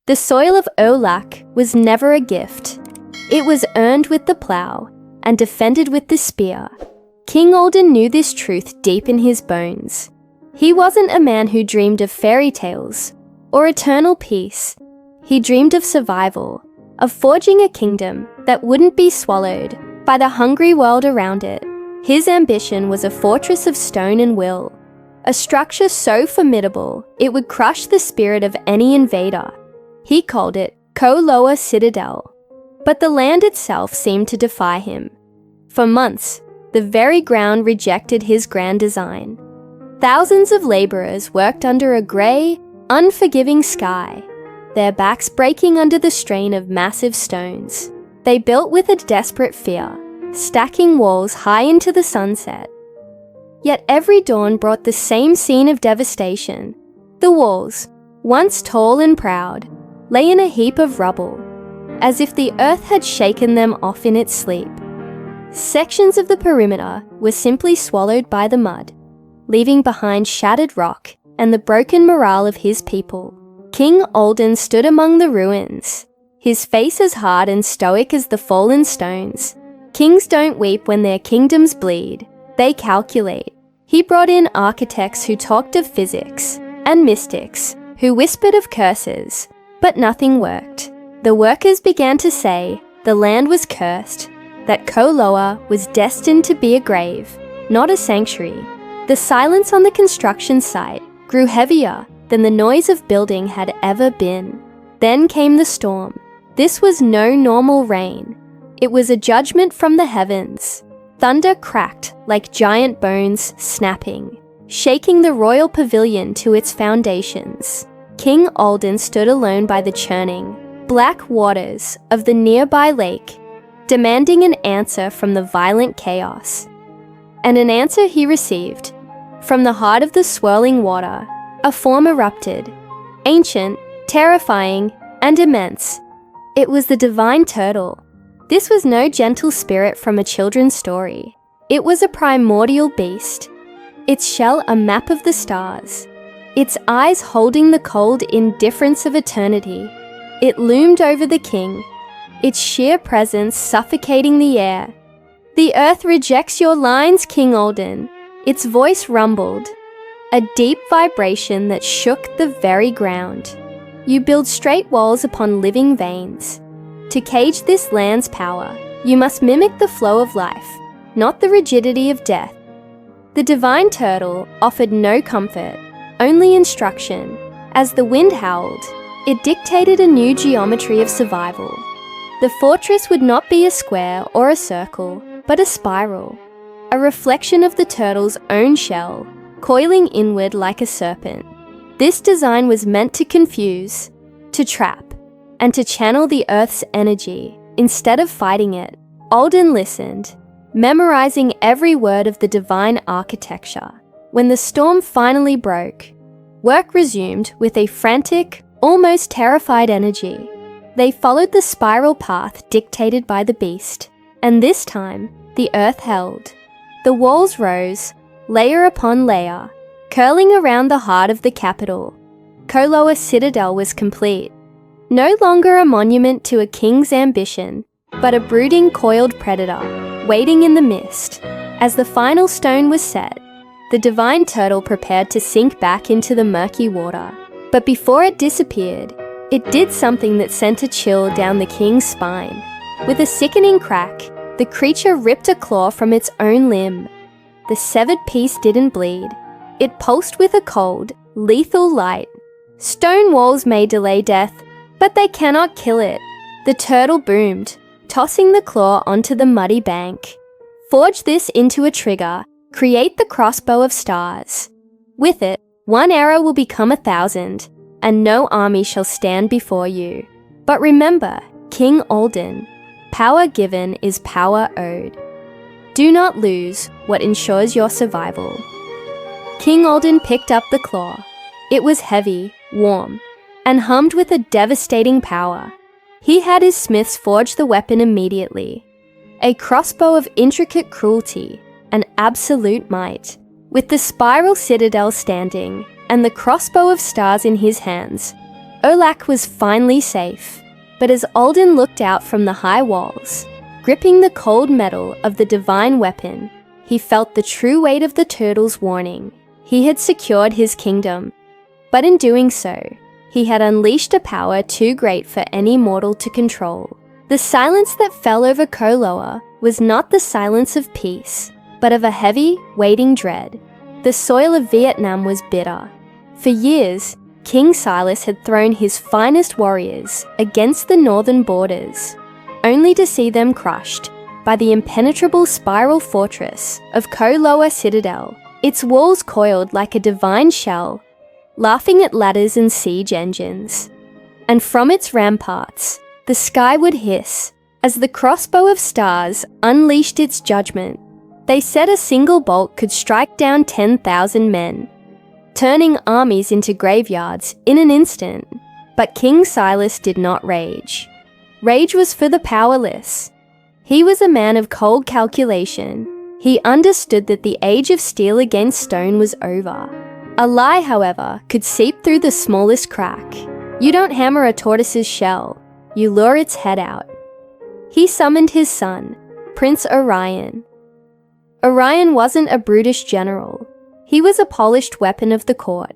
The soil of Olak was never a gift. It was earned with the plough and defended with the spear. King Alden knew this truth deep in his bones. He wasn't a man who dreamed of fairy tales or eternal peace. He dreamed of survival, of forging a kingdom that wouldn't be swallowed by the hungry world around it. His ambition was a fortress of stone and will, a structure so formidable it would crush the spirit of any invader. He called it Koloa Citadel. But the land itself seemed to defy him. For months, the very ground rejected his grand design. Thousands of laborers worked under a grey, unforgiving sky, their backs breaking under the strain of massive stones. They built with a desperate fear, stacking walls high into the sunset. Yet every dawn brought the same scene of devastation. The walls, once tall and proud, lay in a heap of rubble, as if the earth had shaken them off in its sleep. Sections of the perimeter were simply swallowed by the mud, leaving behind shattered rock and the broken morale of his people. King Alden stood among the ruins, his face as hard and stoic as the fallen stones. Kings don't weep when their kingdoms bleed, they calculate. He brought in architects who talked of physics, and mystics who whispered of curses, but nothing worked. The workers began to say the land was cursed, that Koloa was destined to be a grave, not a sanctuary. The silence on the construction site grew heavier than the noise of building had ever been. Then came the storm. This was no normal rain. It was a judgment from the heavens. Thunder cracked like giant bones snapping, shaking the royal pavilion to its foundations. King Alden stood alone by the churning, black waters of the nearby lake, demanding an answer from the violent chaos. And an answer he received. From the heart of the swirling water, a form erupted, ancient, terrifying, and immense. It was the divine turtle. This was no gentle spirit from a children's story. It was a primordial beast, its shell a map of the stars, its eyes holding the cold indifference of eternity. It loomed over the king, its sheer presence suffocating the air. "The earth rejects your lines, King Alden," its voice rumbled, a deep vibration that shook the very ground. "You build straight walls upon living veins. To cage this land's power, you must mimic the flow of life, not the rigidity of death." The divine turtle offered no comfort, only instruction. As the wind howled, it dictated a new geometry of survival. The fortress would not be a square or a circle, but a spiral, a reflection of the turtle's own shell, coiling inward like a serpent. This design was meant to confuse, to trap, and to channel the earth's energy instead of fighting it. Alden listened, memorizing every word of the divine architecture. When the storm finally broke, work resumed with a frantic, almost terrified energy. They followed the spiral path dictated by the beast, and this time, the earth held. The walls rose, layer upon layer, curling around the heart of the capital. Koloa Citadel was complete. No longer a monument to a king's ambition, but a brooding coiled predator, waiting in the mist. As the final stone was set, the divine turtle prepared to sink back into the murky water. But before it disappeared, it did something that sent a chill down the king's spine. With a sickening crack, the creature ripped a claw from its own limb. The severed piece didn't bleed. It pulsed with a cold, lethal light. Stone walls may delay death, but they cannot kill it. The turtle boomed, tossing the claw onto the muddy bank. "Forge this into a trigger. Create the crossbow of stars. With it, one arrow will become 1,000, and no army shall stand before you. But remember, King Alden, power given is power owed. Do not lose what ensures your survival." King Alden picked up the claw. It was heavy, warm, and hummed with a devastating power. He had his smiths forge the weapon immediately. A crossbow of intricate cruelty and absolute might. With the spiral citadel standing and the crossbow of stars in his hands, Olak was finally safe, but as Alden looked out from the high walls, gripping the cold metal of the divine weapon, he felt the true weight of the turtle's warning. He had secured his kingdom, but in doing so, he had unleashed a power too great for any mortal to control. The silence that fell over Koloa was not the silence of peace, but of a heavy, waiting dread. The soil of Vietnam was bitter. For years, King Silas had thrown his finest warriors against the northern borders, only to see them crushed by the impenetrable spiral fortress of Koloa Citadel, its walls coiled like a divine shell, laughing at ladders and siege engines. And from its ramparts, the sky would hiss as the crossbow of stars unleashed its judgment. They said a single bolt could strike down 10,000 men, turning armies into graveyards in an instant. But King Silas did not rage. Rage was for the powerless. He was a man of cold calculation. He understood that the age of steel against stone was over. A lie, however, could seep through the smallest crack. You don't hammer a tortoise's shell, you lure its head out. He summoned his son, Prince Orion. Orion wasn't a brutish general. He was a polished weapon of the court,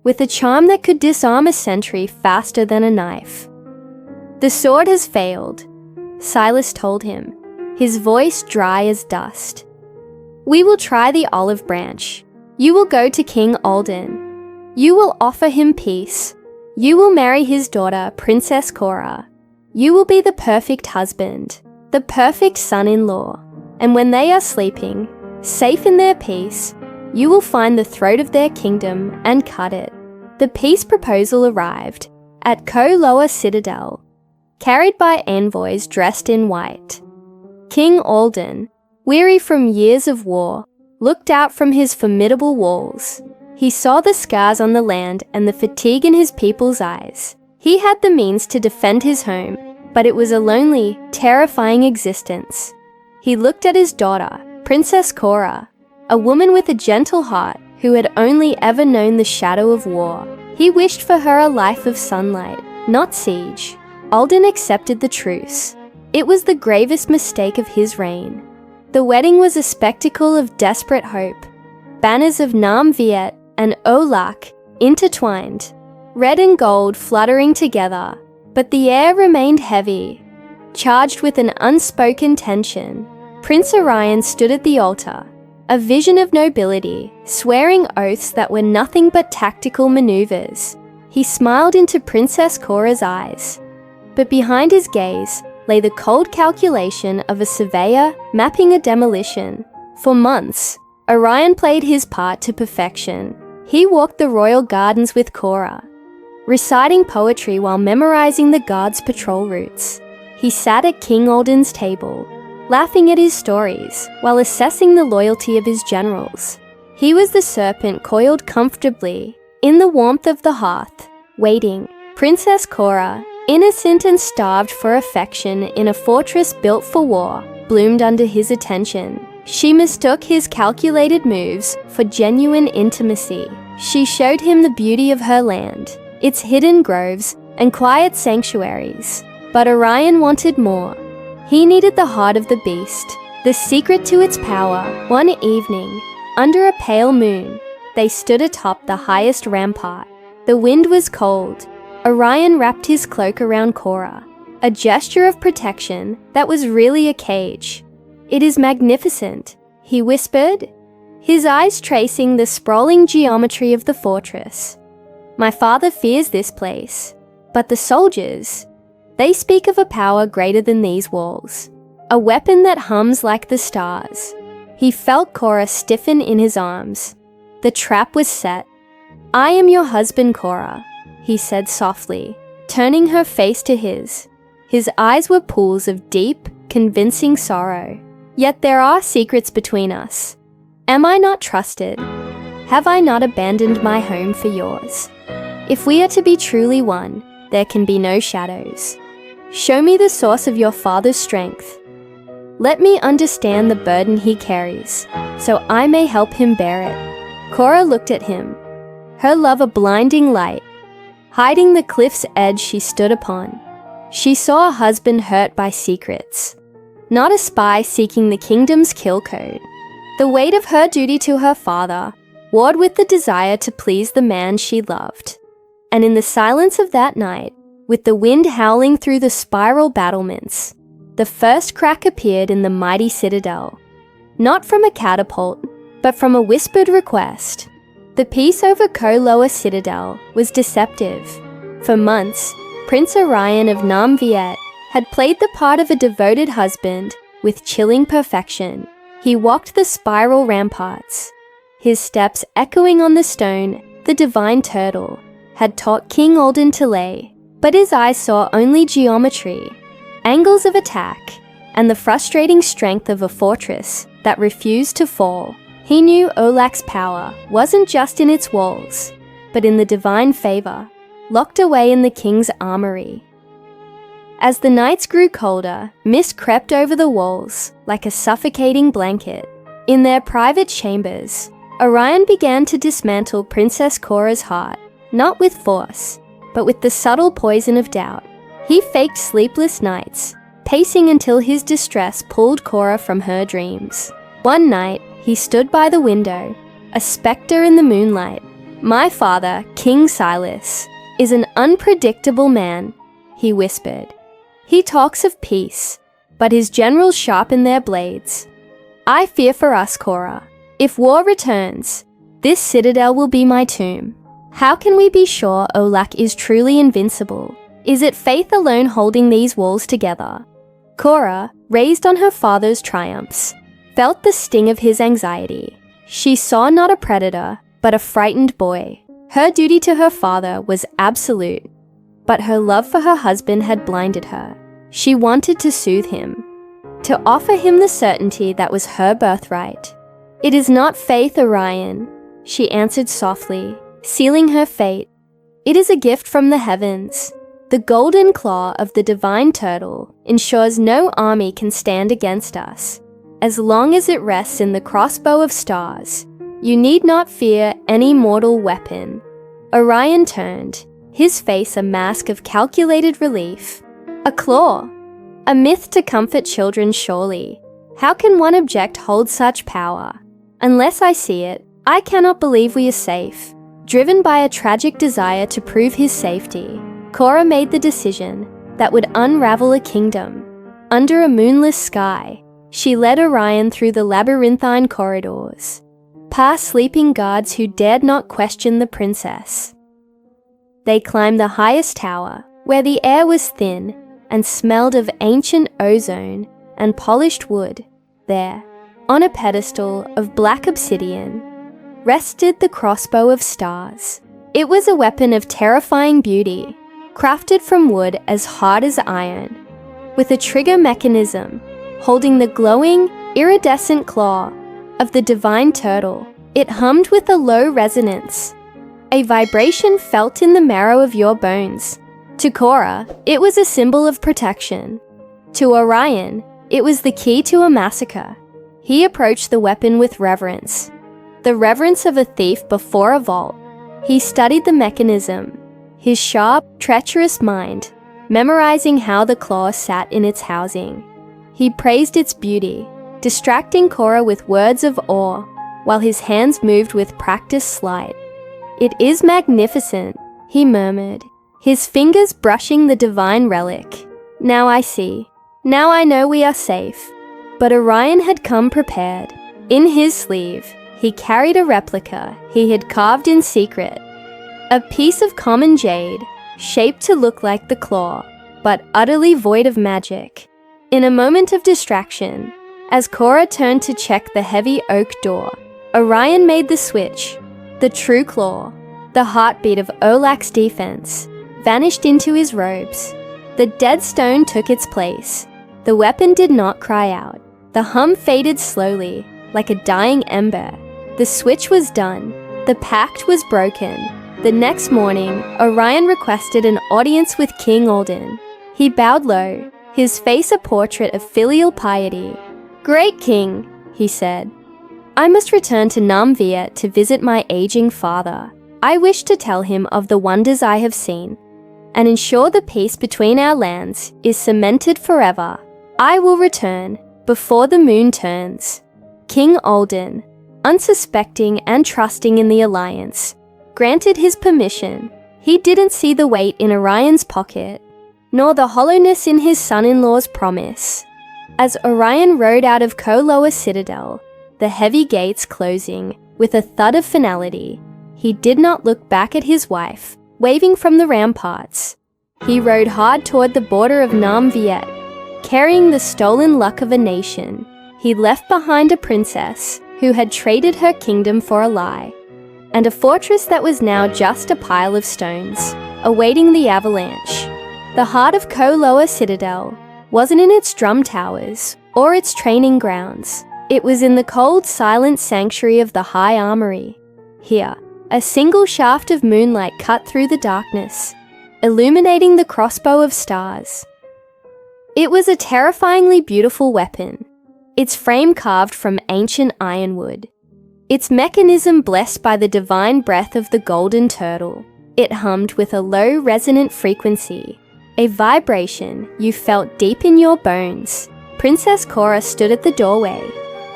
with a charm that could disarm a sentry faster than a knife. "The sword has failed," Silas told him, his voice dry as dust. "We will try the olive branch. You will go to King Alden. You will offer him peace. You will marry his daughter, Princess Cora. You will be the perfect husband, the perfect son-in-law. And when they are sleeping, safe in their peace, you will find the throat of their kingdom and cut it." The peace proposal arrived at Koloa Citadel, carried by envoys dressed in white. King Alden, weary from years of war, looked out from his formidable walls. He saw the scars on the land and the fatigue in his people's eyes. He had the means to defend his home, but it was a lonely, terrifying existence. He looked at his daughter, Princess Cora, a woman with a gentle heart who had only ever known the shadow of war. He wished for her a life of sunlight, not siege. Alden accepted the truce. It was the gravest mistake of his reign. The wedding was a spectacle of desperate hope. Banners of Nam Viet and Olak intertwined, red and gold fluttering together, but the air remained heavy, charged with an unspoken tension. Prince Orion stood at the altar, a vision of nobility, swearing oaths that were nothing but tactical maneuvers. He smiled into Princess Cora's eyes, but behind his gaze lay the cold calculation of a surveyor mapping a demolition. For months, Orion played his part to perfection. He walked the royal gardens with Cora, reciting poetry while memorizing the guards' patrol routes. He sat at King Alden's table, laughing at his stories while assessing the loyalty of his generals. He was the serpent coiled comfortably in the warmth of the hearth, waiting. Princess Cora, innocent and starved for affection in a fortress built for war, bloomed under his attention. She mistook his calculated moves for genuine intimacy. She showed him the beauty of her land, its hidden groves and quiet sanctuaries. But Orion wanted more. He needed the heart of the beast, the secret to its power. One evening, under a pale moon, they stood atop the highest rampart. The wind was cold. Orion wrapped his cloak around Cora, a gesture of protection that was really a cage. "It is magnificent," he whispered, his eyes tracing the sprawling geometry of the fortress. "My father fears this place, but the soldiers, they speak of a power greater than these walls, a weapon that hums like the stars." He felt Cora stiffen in his arms. The trap was set. "I am your husband, Cora," he said softly, turning her face to his. His eyes were pools of deep, convincing sorrow. "Yet there are secrets between us. Am I not trusted? Have I not abandoned my home for yours? If we are to be truly one, there can be no shadows. Show me the source of your father's strength. Let me understand the burden he carries, so I may help him bear it." Cora looked at him, her love a blinding light. hiding the cliff's edge she stood upon. She saw a husband hurt by secrets, not a spy seeking the kingdom's kill code. The weight of her duty to her father warred with the desire to please the man she loved. And in the silence of that night, with the wind howling through the spiral battlements, the first crack appeared in the mighty citadel. Not from a catapult, but from a whispered request. The peace over Koloa Citadel was deceptive. For months, Prince Orion of Nam Viet had played the part of a devoted husband with chilling perfection. He walked the spiral ramparts, his steps echoing on the stone the divine turtle had taught King Alden to lay, but his eyes saw only geometry, angles of attack, and the frustrating strength of a fortress that refused to fall. He knew Olak's power wasn't just in its walls, but in the divine favor, locked away in the king's armory. As the nights grew colder, mist crept over the walls like a suffocating blanket. In their private chambers, Orion began to dismantle Princess Cora's heart, not with force, but with the subtle poison of doubt. He faked sleepless nights, pacing until his distress pulled Cora from her dreams. One night, he stood by the window, a spectre in the moonlight. "My father, King Silas, is an unpredictable man," he whispered. "He talks of peace, but his generals sharpen their blades. I fear for us, Cora. If war returns, this citadel will be my tomb. How can we be sure Olak is truly invincible? Is it faith alone holding these walls together?" Cora, raised on her father's triumphs, felt the sting of his anxiety. She saw not a predator, but a frightened boy. Her duty to her father was absolute, but her love for her husband had blinded her. She wanted to soothe him, to offer him the certainty that was her birthright. "It is not faith, Orion," she answered softly, sealing her fate. "It is a gift from the heavens. The golden claw of the divine turtle ensures no army can stand against us. As long as it rests in the crossbow of stars, you need not fear any mortal weapon." Orion turned, his face a mask of calculated relief. "A claw! A myth to comfort children, surely. How can one object hold such power? Unless I see it, I cannot believe we are safe." Driven by a tragic desire to prove his safety, Cora made the decision that would unravel a kingdom. Under a moonless sky, she led Orion through the labyrinthine corridors, past sleeping guards who dared not question the princess. They climbed the highest tower, where the air was thin and smelled of ancient ozone and polished wood. There, on a pedestal of black obsidian, rested the crossbow of stars. It was a weapon of terrifying beauty, crafted from wood as hard as iron, with a trigger mechanism holding the glowing, iridescent claw of the divine turtle. It hummed with a low resonance, a vibration felt in the marrow of your bones. To Cora, it was a symbol of protection. To Orion, it was the key to a massacre. He approached the weapon with reverence, the reverence of a thief before a vault. He studied the mechanism, his sharp, treacherous mind, memorizing how the claw sat in its housing. He praised its beauty, distracting Cora with words of awe, while his hands moved with practiced sleight. "It is magnificent," he murmured, his fingers brushing the divine relic. "Now I see. Now I know we are safe." But Orion had come prepared. In his sleeve, he carried a replica he had carved in secret. A piece of common jade, shaped to look like the claw, but utterly void of magic. In a moment of distraction, as Cora turned to check the heavy oak door, Orion made the switch. The true claw, the heartbeat of Olak's defense, vanished into his robes. The dead stone took its place. The weapon did not cry out. The hum faded slowly, like a dying ember. The switch was done. The pact was broken. The next morning, Orion requested an audience with King Alden. He bowed low, his face a portrait of filial piety. "Great king," he said, "I must return to Nam Viet to visit my aging father. I wish to tell him of the wonders I have seen, and ensure the peace between our lands is cemented forever. I will return before the moon turns." King Alden, unsuspecting and trusting in the alliance, granted his permission. He didn't see the weight in Orion's pocket, nor the hollowness in his son-in-law's promise. As Orion rode out of Koloa Citadel, the heavy gates closing with a thud of finality, he did not look back at his wife, waving from the ramparts. He rode hard toward the border of Nam Viet, carrying the stolen luck of a nation. He left behind a princess who had traded her kingdom for a lie, and a fortress that was now just a pile of stones, awaiting the avalanche. The heart of Koloa Citadel wasn't in its drum towers or its training grounds. It was in the cold, silent sanctuary of the High Armory. Here, a single shaft of moonlight cut through the darkness, illuminating the crossbow of stars. It was a terrifyingly beautiful weapon, its frame carved from ancient ironwood, its mechanism blessed by the divine breath of the golden turtle. It hummed with a low, resonant frequency, a vibration you felt deep in your bones. Princess Cora stood at the doorway,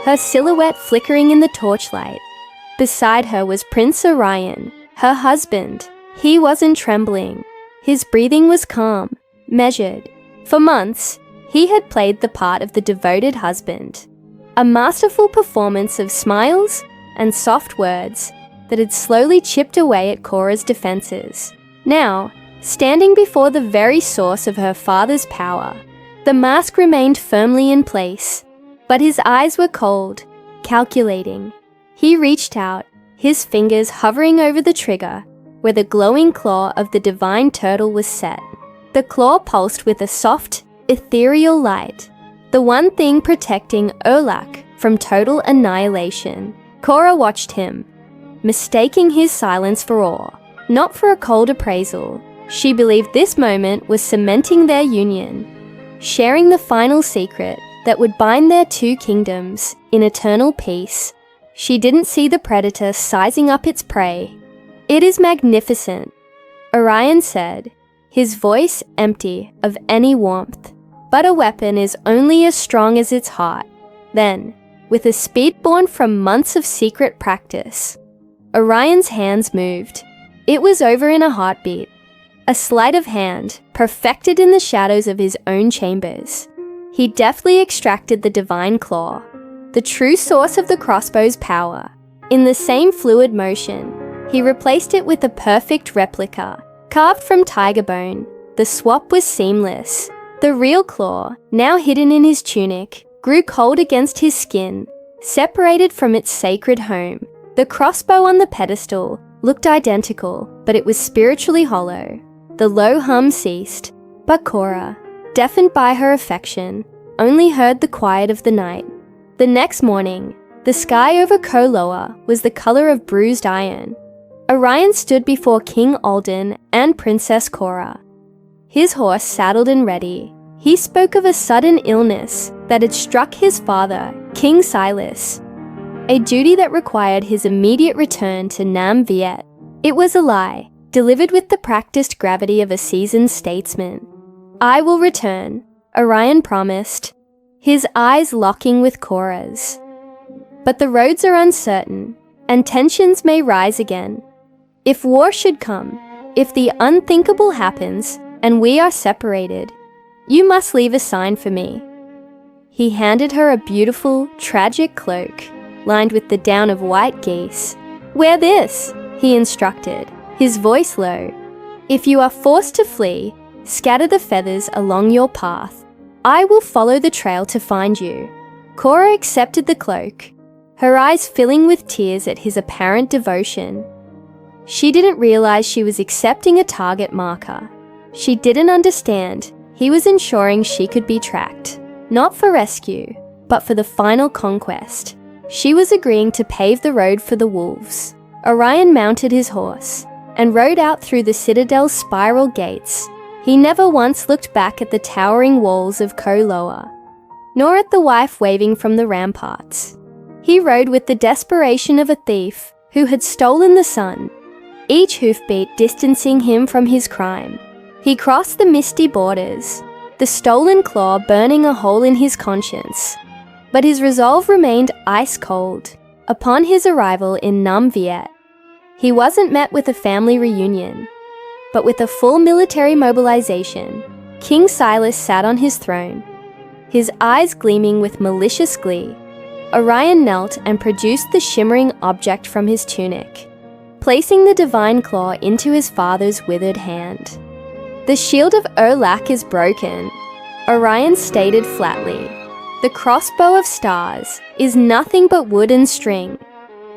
her silhouette flickering in the torchlight. Beside her was Prince Orion, her husband. He wasn't trembling. His breathing was calm, measured. For months, he had played the part of the devoted husband, a masterful performance of smiles and soft words that had slowly chipped away at Cora's defenses. Now, standing before the very source of her father's power, the mask remained firmly in place, but his eyes were cold, calculating. He reached out, his fingers hovering over the trigger where the glowing claw of the divine turtle was set. The claw pulsed with a soft, ethereal light, the one thing protecting Olak from total annihilation. Cora watched him, mistaking his silence for awe, not for a cold appraisal. She believed this moment was cementing their union, sharing the final secret that would bind their two kingdoms in eternal peace. She didn't see the predator sizing up its prey. "It is magnificent," Orion said, his voice empty of any warmth. "But a weapon is only as strong as its heart." Then, with a speed born from months of secret practice, Orion's hands moved. It was over in a heartbeat, a sleight of hand perfected in the shadows of his own chambers. He deftly extracted the divine claw, the true source of the crossbow's power. In the same fluid motion, he replaced it with a perfect replica, carved from tiger bone. The swap was seamless. The real claw, now hidden in his tunic, grew cold against his skin, separated from its sacred home. The crossbow on the pedestal looked identical, but it was spiritually hollow. The low hum ceased, but Cora, deafened by her affection, only heard the quiet of the night. The next morning, the sky over Koloa was the color of bruised iron. Orion stood before King Alden and Princess Cora, his horse saddled and ready. He spoke of a sudden illness that had struck his father, King Silas, a duty that required his immediate return to Nam Viet. It was a lie, delivered with the practiced gravity of a seasoned statesman. "I will return," Orion promised, his eyes locking with Cora's. "But the roads are uncertain, and tensions may rise again. If war should come, if the unthinkable happens, and we are separated, you must leave a sign for me." He handed her a beautiful, tragic cloak, lined with the down of white geese. "Wear this," he instructed, his voice low. "If you are forced to flee, scatter the feathers along your path. I will follow the trail to find you." Cora accepted the cloak, her eyes filling with tears at his apparent devotion. She didn't realize she was accepting a target marker. She didn't understand he was ensuring she could be tracked, not for rescue, but for the final conquest. She was agreeing to pave the road for the wolves. Orion mounted his horse and rode out through the citadel's spiral gates. He never once looked back at the towering walls of Koloa, nor at the wife waving from the ramparts. He rode with the desperation of a thief who had stolen the sun, each hoofbeat distancing him from his crime. He crossed the misty borders, the stolen claw burning a hole in his conscience. But his resolve remained ice-cold upon his arrival in Nam Viet. He wasn't met with a family reunion, but with a full military mobilization. King Silas sat on his throne, his eyes gleaming with malicious glee. Orion knelt and produced the shimmering object from his tunic, placing the divine claw into his father's withered hand. "The shield of Olak is broken," Orion stated flatly. "The crossbow of stars is nothing but wood and string."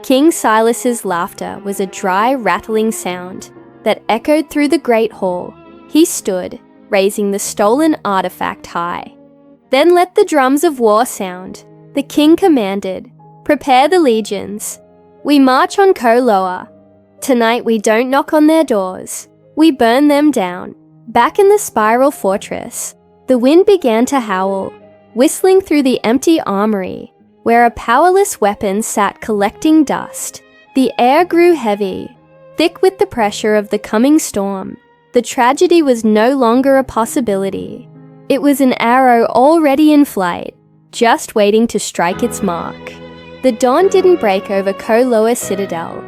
King Silas's laughter was a dry, rattling sound that echoed through the great hall. He stood, raising the stolen artifact high. "Then let the drums of war sound," the king commanded. "Prepare the legions. We march on Koloa. Tonight we don't knock on their doors. We burn them down." Back in the spiral fortress, the wind began to howl, whistling through the empty armory, where a powerless weapon sat collecting dust. The air grew heavy, thick with the pressure of the coming storm. The tragedy was no longer a possibility. It was an arrow already in flight, just waiting to strike its mark. The dawn didn't break over Koloa Citadel.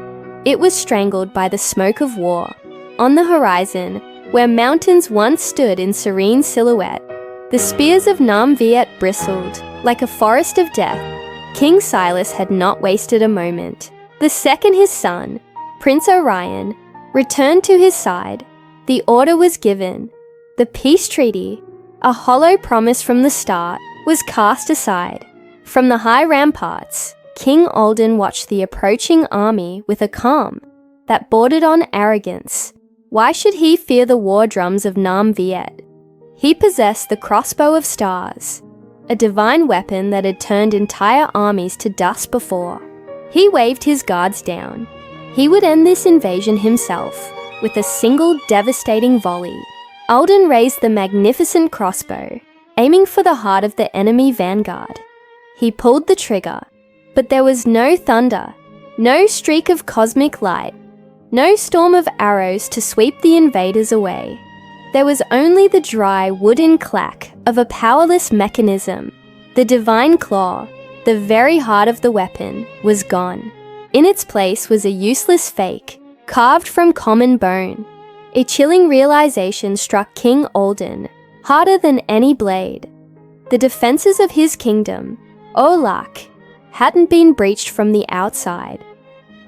It was strangled by the smoke of war. On the horizon, where mountains once stood in serene silhouette, the spears of Nam Viet bristled like a forest of death. King Silas had not wasted a moment. The second his son, Prince Orion, returned to his side, the order was given. The peace treaty, a hollow promise from the start, was cast aside. From the high ramparts, King Alden watched the approaching army with a calm that bordered on arrogance. Why should he fear the war drums of Nam Viet? He possessed the crossbow of stars, a divine weapon that had turned entire armies to dust before. He waved his guards down. He would end this invasion himself with a single devastating volley. Alden raised the magnificent crossbow, aiming for the heart of the enemy vanguard. He pulled the trigger, but there was no thunder, no streak of cosmic light, no storm of arrows to sweep the invaders away. There was only the dry wooden clack of a powerless mechanism. The divine claw, the very heart of the weapon, was gone. In its place was a useless fake, carved from common bone. A chilling realization struck King Alden, harder than any blade. The defenses of his kingdom, Olak, hadn't been breached from the outside.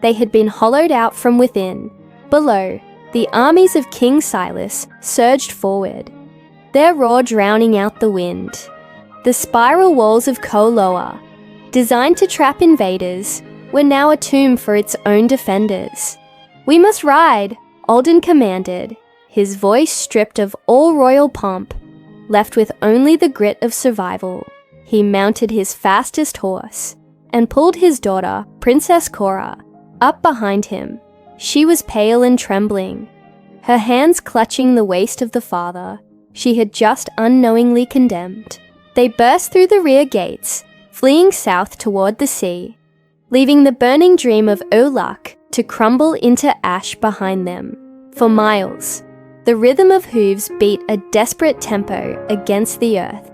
They had been hollowed out from within. Below, the armies of King Silas surged forward, their roar drowning out the wind. The spiral walls of Koloa, designed to trap invaders, were now a tomb for its own defenders. "We must ride," Alden commanded, his voice stripped of all royal pomp, left with only the grit of survival. He mounted his fastest horse and pulled his daughter, Princess Cora, up behind him. She was pale and trembling, her hands clutching the waist of the father she had just unknowingly condemned. They burst through the rear gates, fleeing south toward the sea, leaving the burning dream of Olak to crumble into ash behind them. For miles, the rhythm of hooves beat a desperate tempo against the earth.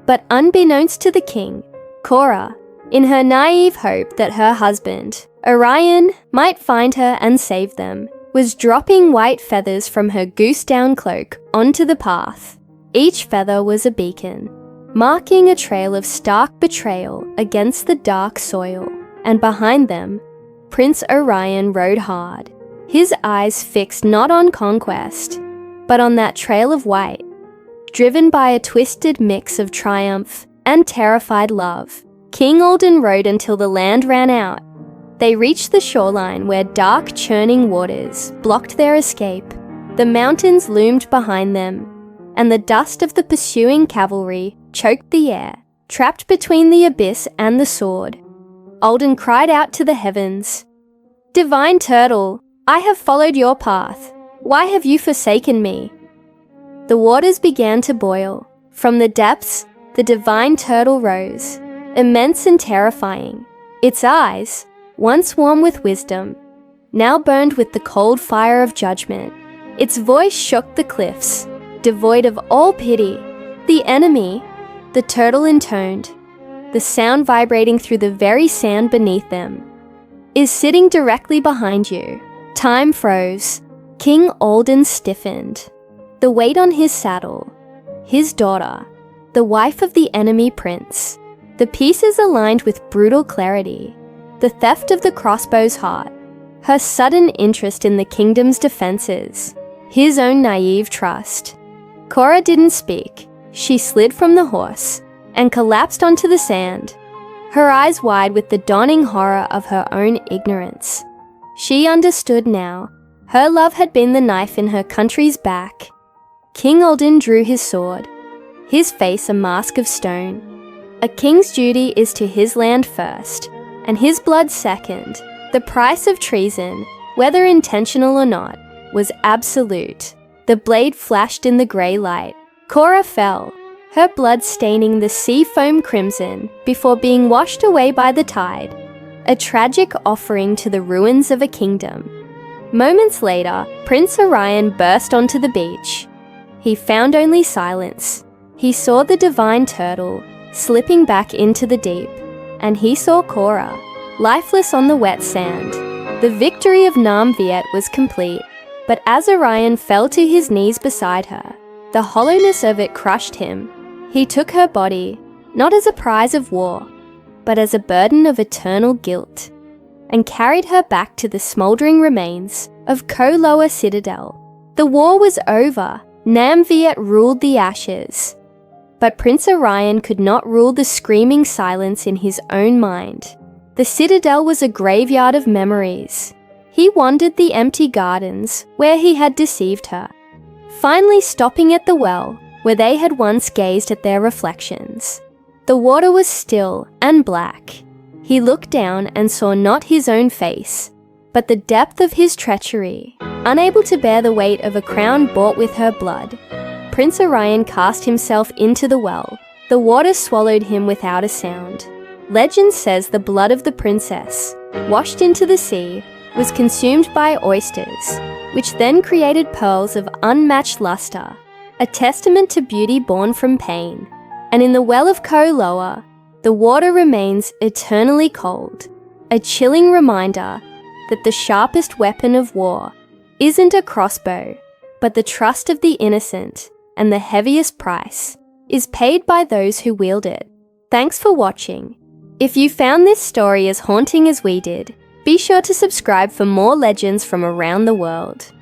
But unbeknownst to the king, Cora, in her naive hope that her husband, Orion, might find her and save them, was dropping white feathers from her goose-down cloak onto the path. Each feather was a beacon, marking a trail of stark betrayal against the dark soil. And behind them, Prince Orion rode hard, his eyes fixed not on conquest, but on that trail of white, driven by a twisted mix of triumph and terrified love. King Alden rode until the land ran out. They reached the shoreline where dark, churning waters blocked their escape. The mountains loomed behind them, and the dust of the pursuing cavalry choked the air, trapped between the abyss and the sword. Alden cried out to the heavens, "Divine turtle, I have followed your path. Why have you forsaken me?" The waters began to boil. From the depths, the divine turtle rose, immense and terrifying. Its eyes, once warm with wisdom, now burned with the cold fire of judgment. Its voice shook the cliffs, devoid of all pity. The enemy, the turtle intoned, the sound vibrating through the very sand beneath them, is sitting directly behind you. Time froze. King Alden stiffened. The weight on his saddle, his daughter, the wife of the enemy prince, the pieces aligned with brutal clarity, the theft of the crossbow's heart, her sudden interest in the kingdom's defenses, his own naive trust. Cora didn't speak. She slid from the horse and collapsed onto the sand, her eyes wide with the dawning horror of her own ignorance. She understood now. Her love had been the knife in her country's back. King Alden drew his sword, his face a mask of stone. A king's duty is to his land first, and his blood second. The price of treason, whether intentional or not, was absolute. The blade flashed in the grey light. Cora fell, her blood staining the sea foam crimson before being washed away by the tide, a tragic offering to the ruins of a kingdom. Moments later, Prince Orion burst onto the beach. He found only silence. He saw the divine turtle slipping back into the deep, and he saw Cora, lifeless on the wet sand. The victory of Nam Viet was complete, but as Orion fell to his knees beside her, the hollowness of it crushed him. He took her body, not as a prize of war, but as a burden of eternal guilt, and carried her back to the smouldering remains of Koloa Citadel. The war was over. Nam Viet ruled the ashes. But Prince Orion could not rule the screaming silence in his own mind. The citadel was a graveyard of memories. He wandered the empty gardens where he had deceived her, finally stopping at the well where they had once gazed at their reflections. The water was still and black. He looked down and saw not his own face, but the depth of his treachery. Unable to bear the weight of a crown bought with her blood, Prince Orion cast himself into the well. The water swallowed him without a sound. Legend says the blood of the princess, washed into the sea, was consumed by oysters, which then created pearls of unmatched luster, a testament to beauty born from pain. And in the well of Koloa, the water remains eternally cold, a chilling reminder that the sharpest weapon of war isn't a crossbow, but the trust of the innocent, and the heaviest price is paid by those who wield it. Thanks for watching. If you found this story as haunting as we did, be sure to subscribe for more legends from around the world.